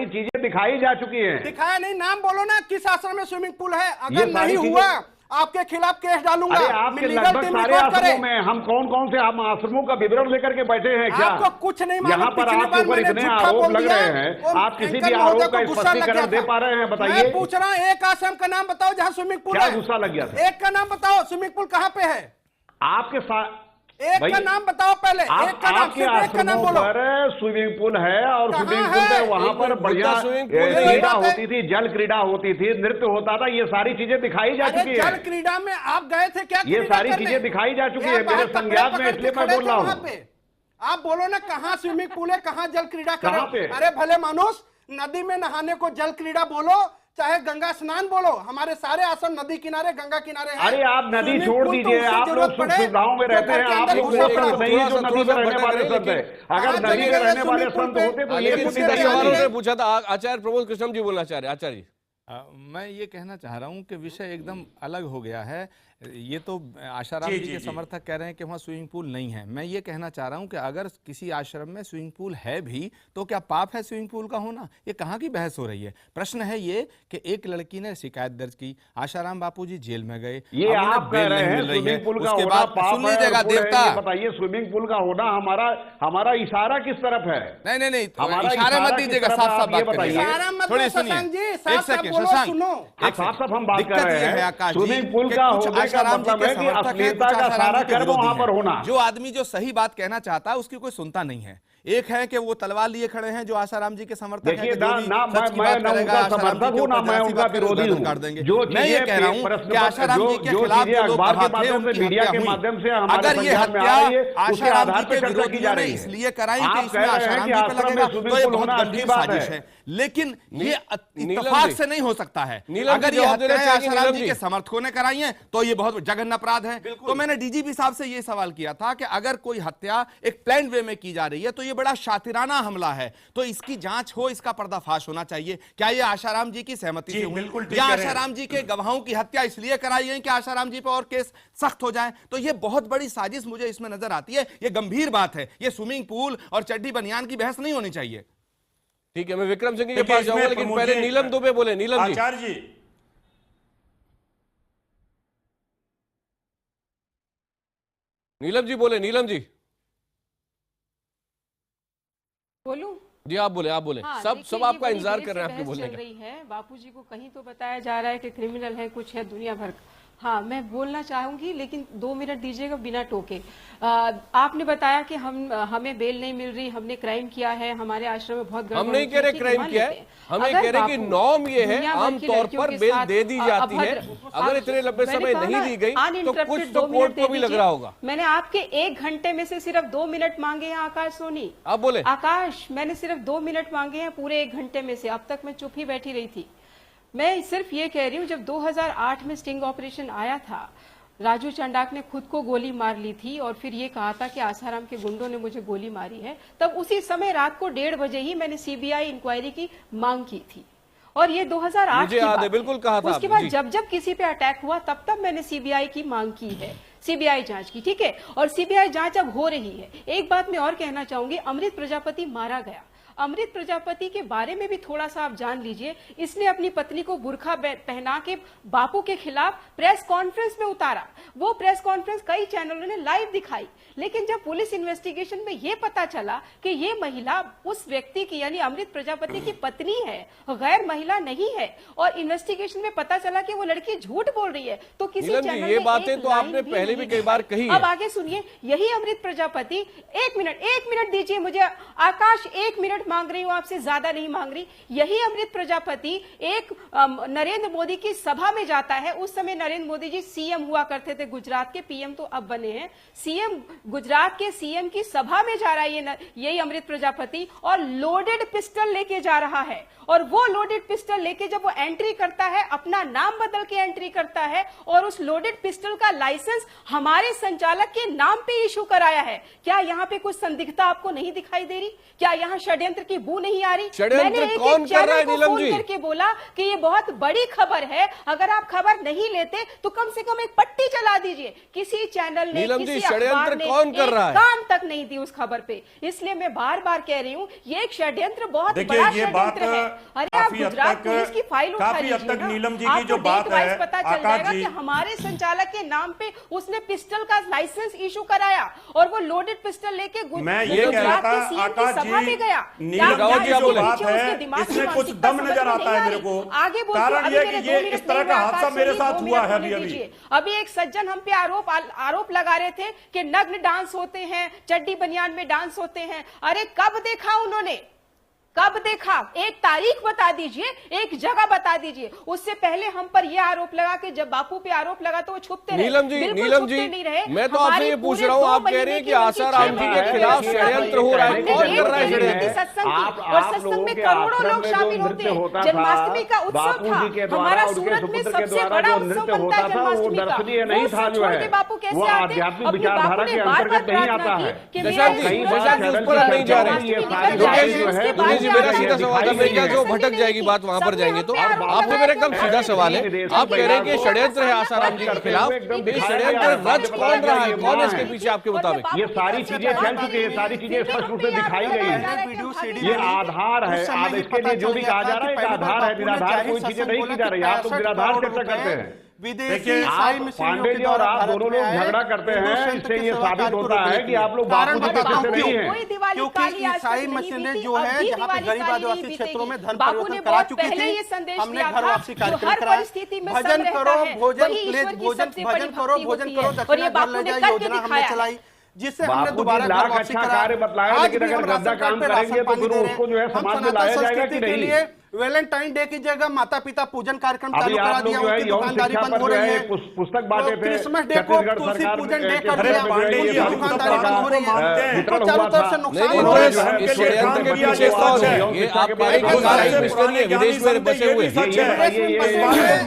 चीजें दिखाई जा चुकी हैं। दिखाया नहीं, नाम बोलो ना, किस आश्रम में स्विमिंग पूल है? अगर नहीं हुआ आपके खिलाफ केस डालूंगा। अरे आपके लगभग सारे आश्रमों में हम कौन से हम आश्रमों का विवरण लेकर के बैठे हैं क्या? आपको कुछ नहीं मालूम। यहाँ पर आपके ऊपर इतने आरोप लग रहे हैं, आप किसी भी आरोप का स्पष्टीकरण दे पा रहे हैं? बताइए। मैं पूछ रहा हूँ, एक आश्रम का नाम बताओ जहाँ स्विमिंग पूल है। क्या गुस्सा लग गया था? एक का नाम बताओ, स्विमिंग पूल कहाँ पे है आपके साथ? एक का नाम बताओ पहले। एक का नाम, सिर्फ एक का नाम बोलो। स्विमिंग पूल है, और स्विमिंग पूल में वहां पर बढ़िया क्रीड़ा होती थी, जल क्रीड़ा होती थी, नृत्य होता था, ये सारी चीजें दिखाई जा चुकी है। जल क्रीड़ा में आप गए थे क्या? ये सारी चीजें दिखाई जा चुकी है मेरे संज्ञान में, इसलिए मैं बोल रहा हूँ। आप बोलो ना, कहाँ स्विमिंग पूल है, कहाँ जल क्रीड़ा करें? अरे भले मानुस, नदी में नहाने को जल क्रीड़ा बोलो, चाहे गंगा स्नान बोलो, हमारे सारे आश्रम नदी किनारे, गंगा किनारे हैं। अरे आप नदी छोड़ दीजिए, आप लोग सुविधाओं में रहते हैं, आप लोग वो संत नहीं जो नदी में रहने वाले संत है। अगर नदी में रहने वाले संत होते तो ये पूछा था। आचार्य प्रमोद कृष्ण जी बोलना चाह रहे हैं। आचार्य जी मैं ये कहना चाह रहा हूँ कि विषय एकदम अलग हो गया है। ये तो आशाराम जी के समर्थक कह रहे हैं कि वहाँ स्विमिंग पूल नहीं है। मैं ये कहना चाह रहा हूँ कि अगर किसी आश्रम में स्विमिंग पूल है भी तो क्या पाप है स्विमिंग पूल का होना? ये कहाँ की बहस हो रही है? प्रश्न है ये कि एक लड़की ने शिकायत दर्ज की, आशाराम बापूजी जेल में गए, ये आप कह रहे हैं स्विमिंग पूल का होना पाप है। देवता बताइए, स्विमिंग पूल का होना हमारा इशारा किस तरफ है? नहीं, इशारा मत दीजिएगा, साफ साफ बात बताइए। थोड़ी सुनिए, एक सेकंड साफ हम बात कर रहे हैं। स्विमिंग पूल का होने का मतलब है कि अश्लीलता का सारा कर्म वहां पर होना। जो आदमी जो सही बात कहना चाहता है उसकी कोई सुनता नहीं है। एक है कि वो तलवार लिए खड़े हैं जो आसाराम जी के समर्थक हैं कि ना मैं उनका समर्थक हूं ना मैं उनका विरोधी हूं। मैं ये कह रहा हूं कि आसाराम जी के खिलाफ जो लोग थे उनकी मीडिया के माध्यम से अगर ये हत्या आसाराम जी के विरोधियों ने इसलिए कराई कि इसमें आसाराम जी पे लगेगा तो ये बहुत गंभीर साजिश है। लेकिन ये इत्तेफाक से नहीं हो सकता है। अगर ये हत्याएं आसाराम जी के समर्थकों ने कराई हैं तो ये बहुत जघन्य अपराध है। तो मैंने डीजीपी साहब से ये सवाल किया था कि अगर कोई हत्या एक प्लान वे में की जा रही है तो ये बड़ा शातिराना हमला है, तो इसकी जांच हो, इसका पर्दाफाश होना चाहिए। क्या ये आशाराम जी की सहमति से हुई या आशाराम जी के गवाहों की हत्या इसलिए कराई है कि आशाराम जी पर और केस सख्त हो जाए? तो ये बहुत बड़ी साजिश मुझे इसमें नजर आती है। ये गंभीर बात है। ये स्विमिंग पूल और चड्डी बनियान की बहस नहीं होनी चाहिए। ठीक है, मैं विक्रम सिंह के पास जाऊंगा, लेकिन पहले नीलम दुबे बोले। नीलम जी। आचार्य जी, नीलम जी बोले। नीलम जी बोलूं? जी आप बोले, आप बोले। हाँ, सब आपका इंतजार कर रहे हैं आपके बोलने का। रही है बापूजी को कहीं तो बताया जा रहा है कि क्रिमिनल है, कुछ है दुनिया भर का। हाँ, मैं बोलना चाहूंगी लेकिन 2 मिनट दीजिएगा बिना टोके। आपने बताया कि हमें बेल नहीं मिल रही, हमने क्राइम किया है, हमारे आश्रम में बहुत हम नहीं कह रहे क्राइम किया है, हमें कह रहे कि नॉर्म ये है आमतौर पर बेल दे दी जाती है। अगर इतने लंबे समय नहीं दी गई तो कुछ तो कोर्ट को भी लग रहा होगा। मैंने आपके 1 घंटे में से सिर्फ 2 मिनट मांगे हैं आकाश सोनी। आप बोले। आकाश, मैंने सिर्फ 2 मिनट मांगे हैं पूरे 1 घंटे में से। अब तक मैं चुप ही बैठी रही थी। मैं सिर्फ ये कह रही हूँ, जब 2008 में स्टिंग ऑपरेशन आया था, राजू चंडाक ने खुद को गोली मार ली थी और फिर ये कहा था कि आसाराम के गुंडों ने मुझे गोली मारी है, तब उसी समय रात को 1:30 बजे ही मैंने सीबीआई इंक्वायरी की मांग की थी। और ये 2008 की बात है, बिल्कुल कहा था। उसके बाद जब किसी पे अटैक हुआ तब मैंने सीबीआई की मांग की है, सीबीआई जांच की। ठीक है, और सीबीआई जांच अब हो रही है। एक बात मैं और कहना चाहूंगी, अमृत प्रजापति मारा गया। अमृत प्रजापति के बारे में भी थोड़ा सा आप जान लीजिए। इसने अपनी पत्नी को बुर्खा पहना के बापू के खिलाफ प्रेस कॉन्फ्रेंस में उतारा। वो प्रेस कॉन्फ्रेंस कई चैनलों ने लाइव दिखाई, लेकिन जब पुलिस इन्वेस्टिगेशन में ये पता चला कि ये महिला उस व्यक्ति की यानी अमृत प्रजापति की पत्नी है, गैर महिला नहीं है, और इन्वेस्टिगेशन में पता चला कि वो लड़की झूठ बोल रही है, तो किसी चैनल ये बातें तो आपने पहले भी कई बार कही। अब आगे सुनिए, यही अमृत प्रजापति, 1 मिनट दीजिए मुझे आकाश, 1 मिनट मांग रही हूं आपसे, ज्यादा नहीं मांग रही। यही अमृत प्रजापति एक नरेंद्र मोदी की सभा में जाता है। उस समय नरेंद्र मोदी जी सीएम हुआ करते थे गुजरात के, पीएम तो अब बने हैं। सीएम, गुजरात के सीएम की सभा में जा रहा है यही अमृत प्रजापति, और लोडेड पिस्टल लेके जा रहा है। और वो लोडेड पिस्टल लेके जब वो एंट्री करता है, अपना नाम बदल के एंट्री करता है, और उस लोडेड पिस्टल का लाइसेंस हमारे संचालक के नाम पे इशू कराया है। क्या यहाँ पे कुछ संदिग्धता आपको नहीं दिखाई दे रही? क्या यहाँ षड्यंत्र की बू नहीं आ रही? मैंने एक चैनल को फोन करके बोला कि ये बहुत बड़ी खबर है, अगर आप खबर नहीं लेते तो कम से कम एक पट्टी चला दीजिए। किसी चैनल ने, किसी अखबार ने कान तक नहीं दी उस खबर पे। इसलिए मैं बार बार कह रही हूँ, ये एक षड्यंत्र, बहुत बड़ा षड्यंत्र है। अरे आप गुजरात पुलिस की फाइल उठा लीजिए ना, नीलम जी की जो बात है, पता चल जाएगा कि हमारे संचालक के नाम पे उसने पिस्टल का लाइसेंस इशू कराया, और वो लोडेड पिस्टल लेके गुजरात के सीएम की सभा में गया। इसमें कुछ दम नजर आता है मेरे को। आगे कारण ये कि ये इस तरह का हादसा मेरे साथ हुआ है अभी एक सज्जन हम पे आरोप लगा रहे थे कि नग्न डांस होते हैं, चड्डी बनियान में डांस होते हैं। अरे कब देखा उन्होंने? कब देखा? एक तारीख बता दीजिए, एक जगह बता दीजिए। उससे पहले हम पर यह आरोप लगा कि जब बापू पे आरोप लगा तो वो छुपते रहे। नीलम जी, नहीं रहे। मैं तो आपसे ये पूछ रहा हूँ, आप कह रहे हैं कि आसाराम जी के खिलाफ षड्यंत्र हो रहा है, कौन कर रहा है षड्यंत्र? और सत्संग में करोड़ों लोग शामिल होते हैं। जन्माष्टमी का उत्सव था हमारा सूरत में, सबसे बड़ा उत्सव बनता है जन्माष्टमी का। वो छोड़ के बापू कैसे आते? अपने बापू ने बार-बार प्रार्थना की कि नहीं जा रहे। जी मेरा सीधा सवाल था, मेरे ख्याल से वो भटक जाएगी बात, वहां पर जाएंगे तो आपसे मेरा एकदम सीधा सवाल है। आप कह रहे हैं कि षड्यंत्र है आसाराम जी के खिलाफ, ये षड्यंत्र रच कौन रहा है, कौन है इसके पीछे आपके मुताबिक? ये सारी चीजें फैल चुकी है, सारी चीजें स्पष्ट रूप से दिखाई गई है। ये आधार है, अब इसके लिए जो भी कहा जा रहा है एक आधार है, निराधार कोई चीजें नहीं की जा रही। आप तो निराधार चर्चा करते हैं। देखिए पांडे जी और आप दोनों लोग झगड़ा करते हैं, इससे ये साबित होता है कि आप लोग बापू जी के पीछे नहीं हैं। क्योंकि ईसाई मशीनें जो है जहाँ पे गरीब आदिवासी क्षेत्रों में धर्म परिवर्तन करा चुकी थी, हमने घर वापसी कार्यक्रम कराया। भजन करो भोजन करो दक्षिणा घर ले जाए योजना हमने चलाई, जिससे हमने दोबारा घर वापसी कार्य बतलाया। लेकिन अगर गद्दा काम करेंगे तो फिर उसको जो है समाज में लाया जाएगा कि नहीं? वैलेंटाइन डे की जगह माता पिता पूजन कार्यक्रम चालू करा दिया, जो है उनकी यौन दुकानदारी शिक्षा बंद हो पर जो रही है है। पुस्तक बांटे थे, क्रिसमस डे को तुलसी पूजन डे कर दिया, उनकी दुकानदारी बंद हो रही है, तो चारों तरफ से नुकसान हो रहा है। इस षड्यंत्र के पीछे कौन है? ये आप कह रहे हैं कि सारे मिशनरी है, विदेश में बसे हुए हैं।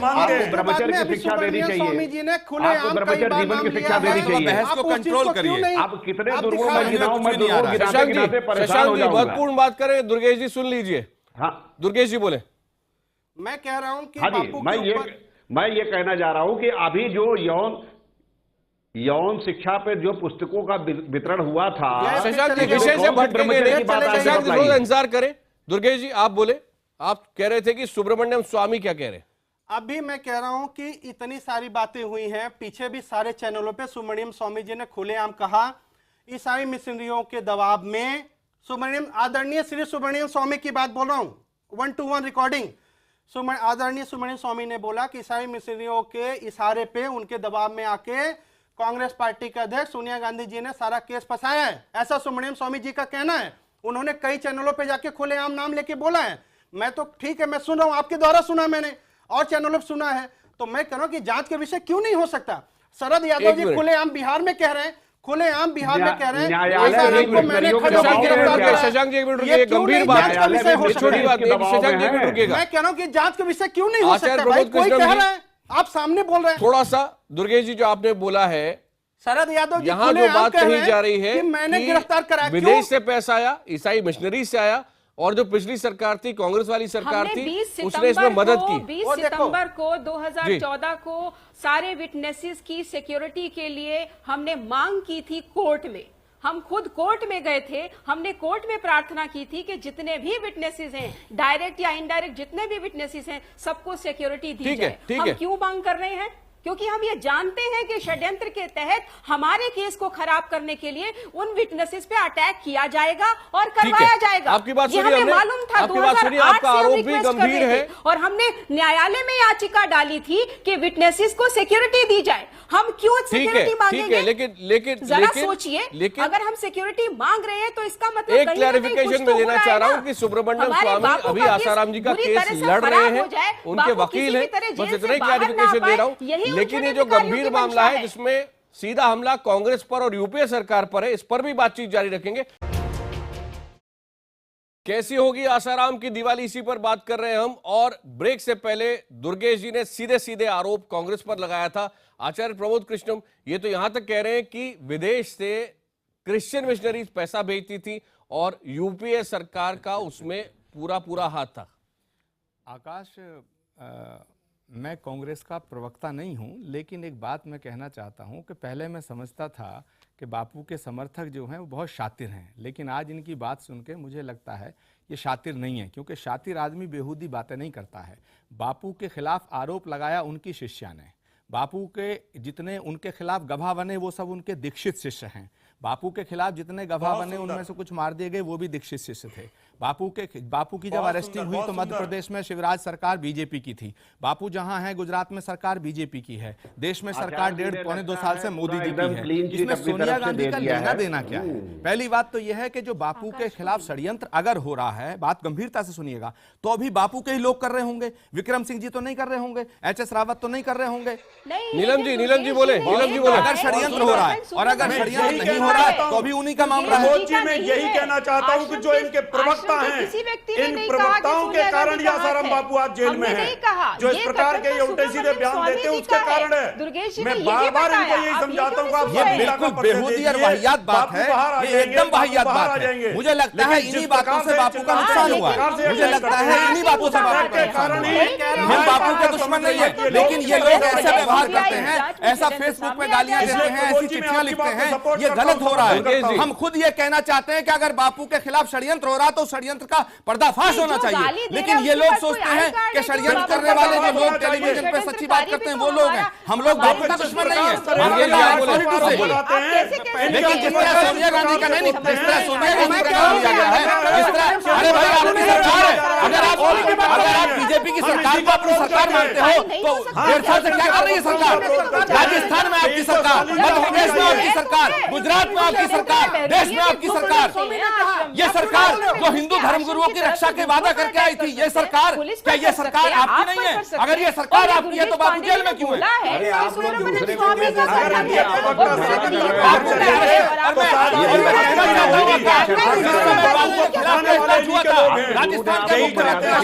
आपको ब्रह्मचर्य की शिक्षा देनी चाहिए, आपको ब्रह्मचर्य जीवन की शिक्षा देनी चाहिए। बहस को कंट्रोल करिए। आप कितने दुर्गों में गिनाऊं मैं, दुर्गों गिनाते शशांक गिनाते जी, परेशान शशांक हो जी जाऊंगा। महत्वपूर्ण बात करें, दुर्गेश जी सुन लीजिए। हाँ दुर्गेश जी बोले। मैं कह रहा हूं कि हाँ जी, बापू मैं ये कहना जा रहा हूं कि अभी जो यौन शिक्षा पे जो पुस्तकों का वितरण हुआ था, शशांक जी विषय से भटकेंगे नहीं, शशांक जी थोड़ा इंतजार करें। दुर्गेश जी आप बोले, आप कह रहे थे कि सुब्रमण्यम स्वामी क्या कह रहे हैं? अभी मैं कह रहा हूं कि इतनी सारी बातें हुई हैं, पीछे भी सारे चैनलों पे सुब्रमण्यम स्वामी जी ने खुलेआम कहा ईसाई मिशनरियों के दबाव में, आदरणीय श्री सुब्रमण्यम स्वामी की बात बोल रहा हूं, 1-to-1 रिकॉर्डिंग। आदरणीय सुब्रमण्यम स्वामी ने बोला कि ईसाई मिशनरियों के इशारे पे, उनके दबाव में आके कांग्रेस पार्टी के अध्यक्ष सोनिया गांधी जी ने सारा केस फंसाया है, ऐसा सुब्रमण्यम स्वामी जी का कहना है। उन्होंने कई चैनलों पे जाके खुलेआम नाम लेके बोला है। मैं तो ठीक है, मैं सुन रहा हूं, आपके द्वारा सुना मैंने और चैनलों पर सुना है, तो मैं कह रहा हूं कि जांच के विषय क्यों नहीं हो सकता? शरद यादव जी खुलेआम बिहार में कह रहे हैं, खुलेआम बिहार में कह रहे हैं, शशांक जी एक मिनट रुकिए, गंभीर बात है, छोटी बात नहीं, शशांक जी एक मिनट रुकिएगा। मैं कह रहा हूं कि जांच के विषय क्यों नहीं हो सकता? भाई कोई कह रहा है, आप सामने बोल रहे हैं। थोड़ा सा दुर्गेश जी जो आपने बोला है, शरद यादव जी यहाँ जो बात कही जा रही है कि मैंने गिरफ्तार कराया, विदेश से पैसा आया, ईसाई मिशनरी से आया, और जो पिछली सरकार थी, कांग्रेस वाली सरकार थी, उसने इसमें मदद की। 20 सितंबर को 2014 को सारे विटनेसेस की सिक्योरिटी के लिए हमने मांग की थी कोर्ट में। हम खुद कोर्ट में गए थे, हमने कोर्ट में प्रार्थना की थी कि जितने भी विटनेसेस हैं, डायरेक्ट या इनडायरेक्ट जितने भी विटनेसेस हैं, सबको सिक्योरिटी दी जाए। हम क्यों मांग कर रहे हैं? क्योंकि हम ये जानते हैं कि षड्यंत्र के तहत हमारे केस को खराब करने के लिए उन विटनेसेस पे अटैक किया जाएगा और करवाया जाएगा। आपकी बात ये हमें मालूम था। आपकी बात सुनिए, आपका आरोप भी गंभीर है और हमने न्यायालय में याचिका डाली थी कि विटनेसेस को सिक्योरिटी दी जाए। हम क्यों सिक्योरिटी मांगेंगे? लेकिन जरा सोचिए, अगर हम सिक्योरिटी मांग रहे हैं तो इसका मतलब एक क्लैरिफिकेशन में देना चाह रहा हूं कि सुब्रमण्यम स्वामी अभी आसाराम जी का केस लड़ रहे हैं, उनके वकील हैं, बस इतना ही क्लैरिफिकेशन दे रहा हूं। लेकिन ये जो गंभीर मामला है जिसमें सीधा हमला कांग्रेस पर और यूपीए सरकार पर है, इस पर भी बातचीत जारी रखेंगे। कैसी होगी आसाराम की दिवाली, इसी पर बात कर रहे हैं हम। और ब्रेक से पहले दुर्गेश जी ने सीधे सीधे आरोप कांग्रेस पर लगाया था। आचार्य प्रमोद कृष्णम ये तो यहां तक कह रहे हैं कि विदेश से क्रिश्चियन मिशनरीज पैसा भेजती थी और यूपीए सरकार का उसमें पूरा हाथ था। आकाश, मैं कांग्रेस का प्रवक्ता नहीं हूं, लेकिन एक बात मैं कहना चाहता हूं कि पहले मैं समझता था कि बापू के समर्थक जो हैं वो बहुत शातिर हैं, लेकिन आज इनकी बात सुन के मुझे लगता है ये शातिर नहीं है, क्योंकि शातिर आदमी बेहूदी बातें नहीं करता है। बापू के खिलाफ आरोप लगाया उनकी शिष्या ने, बापू के जितने उनके खिलाफ गवाह बने वो सब उनके दीक्षित शिष्य हैं। बापू के खिलाफ जितने गवाह बने उनमें से कुछ मार दिए गए, वो भी दीक्षित शिष्य थे। बापू की जब अरेस्टिंग हुई तो मध्य प्रदेश में शिवराज सरकार बीजेपी की थी। बापू जहां है गुजरात में सरकार बीजेपी की है। देश में सरकार 1.5-2 साल से मोदी जी की है। इसमें सोनिया गांधी का लेना देना क्या है? पहली बात तो यह है कि जो बापू के खिलाफ षड्यंत्र अगर हो रहा है, बात गंभीरता से सुनिएगा, तो अभी बापू के ही लोग कर रहे होंगे। विक्रम सिंह जी तो नहीं कर रहे होंगे, HS रावत तो नहीं कर रहे होंगे। नीलम जी बोले, अगर षड्यंत्र हो रहा है और अगर षड्यंत्र नहीं हो हो रहा है तो भी उन्हीं का मामला है। प्रमोद जी, मैं यही कहना चाहता हूँ कि जो इनके प्रवक्ता हैं, इन प्रवक्ताओं के कारण ये आसाराम बापू आज जेल में है। जो इस प्रकार के ये उल्टे सीधे बयान देते हैं उसके कारण है। मैं बार बार इनको यही समझाता हूँ कि ये बिल्कुल बेहूदी और वाहियात बात है, ये एकदम वाहियात बात है। मुझे लगता है इन्हीं बातों से बापू का नुकसान हुआ है। मुझे लगता है इन्हीं बातों से बापू का नुकसान हुआ है। हम बापू के दुश्मन नहीं है, लेकिन ये लोग ऐसा व्यवहार करते हैं, ऐसा फेसबुक पे गालियां देते हैं, ऐसी चिट्ठियां लिखते हैं, ये गलत हो रहा है। हम खुद ये कहना चाहते हैं कि अगर बापू के खिलाफ षड्यंत्र हो रहा तो षड्यंत्र का पर्दाफाश होना चाहिए, लेकिन ये लोग सोचते हैं कि षड्यंत्र करने वाले जो लोग टेलीविजन पे सच्ची बात करते हैं वो लोग हैं। हम लोग बापू का दुश्मन नहीं है, लेकिन जिस तरह सोनिया गांधी का नहीं, जिस तरह सोनिया गांधी का नाम लिया गया है, जिस तरह, अरे भाई आपकी सरकार है, अगर आप बीजेपी की सरकार को अपनी सरकार मानते हो तो 1.5 साल से क्या कर रही है सरकार? राजस्थान में आपकी सरकार, मध्य प्रदेश में आपकी सरकार, गुजरात में आपकी सरकार, देश में आपकी सरकार। ये सरकार जो हिंदू धर्म गुरुओं की रक्षा के वादा करके आई थी, ये सरकार, क्या ये सरकार आपकी नहीं है? अगर ये सरकार आपकी है तो बापू जेल में क्यों राजस्थान के मुख्यमंत्री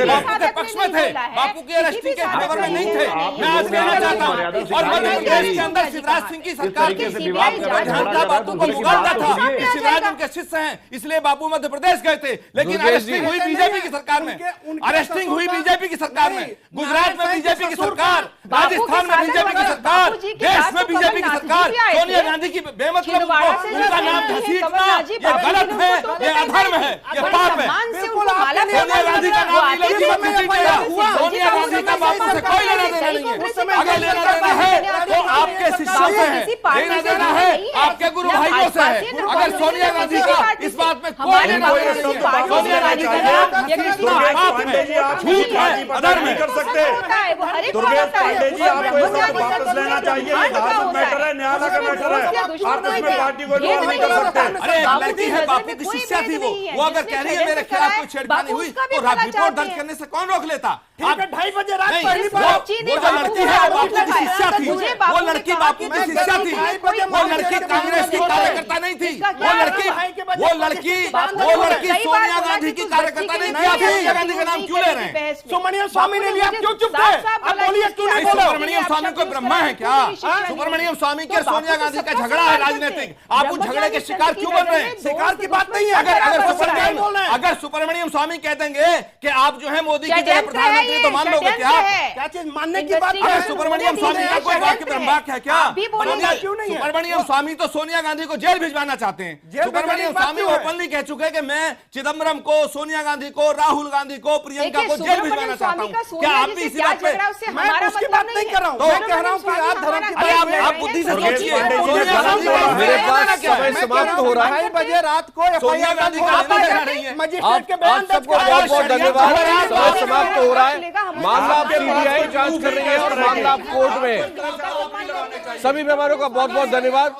बापू के पक्ष में थे, बापू के अरेस्टिंग के फेवर में नहीं थे। मैं आज कहना चाहता हूँ, और मध्य प्रदेश के अंदर शिवराज सिंह की सरकार के झंडा बापू को पुकारता था। शिवराज उनके शिष्य हैं, इसलिए बापू मध्य प्रदेश गए थे, लेकिन अरेस्टिंग हुई बीजेपी की सरकार में, अरेस्टिंग हुई बीजेपी की सरकार में, गुजरात में बीजेपी की सरकार, राजस्थान में बीजेपी की सरकार, देश में बीजेपी की सरकार। सोनिया गांधी की बेमतलब उनका नाम घसीटना ये गलत है, ये अधर्म है, ये पाप है। सोनिया गांधी का नाम सोनिया गांधी का बापू से कोई लेना देना नहीं है। अगर लेना देना है तो आपके शिष्यों से है, लेना देना है आपके गुरु भाइयों से है। अगर सोनिया गांधी का इस बात में कोई लेना देना नहीं है, सोनिया गांधी का पाप है, झूठ है, अधर्म है। कर सकते दुर्गेश पांडे जी, आपको इस वक्त वापस लेना चाहिए। ये धार्मिक मैटर है, न्यायालय का मैटर है, आप इसमें पार्टी को इन्वॉल्व नहीं कर सकते। अरे एक लड़की है, बापू की शिष्या थी, वो अगर कह रही है मेरे खिलाफ कोई छेड़खानी हुई तो रिपोर्ट दर्ज करने से कौन रोक लेता? 2:30 बजे रात पहली वो जो लड़की है वो बापू की शिष्या थी, वो लड़की बापू की शिष्या थी, वो लड़की कांग्रेस की कार्यकर्ता नहीं थी, वो लड़की सोनिया गांधी की कार्यकर्ता नहीं थी। आप सोनिया गांधी का नाम क्यों ले रहे हैं? सुब्रमण्यम स्वामी ने लिया, क्यों चुप थे? आप बोलिए क्यों नहीं बोले? सुब्रमण्यम स्वामी को ब्रह्मा है क्या? सुब्रमण्यम स्वामी के सोनिया गांधी का झगड़ा है राजनीतिक, आप उस झगड़े के शिकार क्यों बन रहे हैं? शिकार की बात नहीं है। अगर सुब्रमण्यम स्वामी कह देंगे कि आप जो है मोदी की तरह प्रधानमंत्री तो मान लोगे क्या? क्या चीज मानने की बात? अगर सुब्रमण्यम स्वामी का कोई वाक्य ब्रह्माक्य है क्या? सुब्रमण्यम स्वामी तो सोनिया गांधी को जेल भिजवाना चाहते हैं। सुब्रमण्यम स्वामी ओपनली कह चुके हैं कि मैं चिदम्बरम को, सोनिया गांधी को, राहुल गांधी को, प्रियंका को जेल भिजवाना चाहता हूँ। क्या आप भी इसी बात पे? मैं उसकी बात नहीं कर रहा हूँ, मैं कह रहा हूँ कि आप धर्म की आप बुद्धि से सोचिए। मेरे पास समय समाप्त हो रहा है। 2:30 बजे रात को सोनिया गांधी का मजिस्ट्रेट के बयान आप सबको बहुत बहुत धन्यवाद। समय समाप्त हो रहा है। मामला आप सीबीआई जांच कर रही है और मामला आप कोर्ट में। सभी मेहमानों का बहुत बहुत धन्यवाद।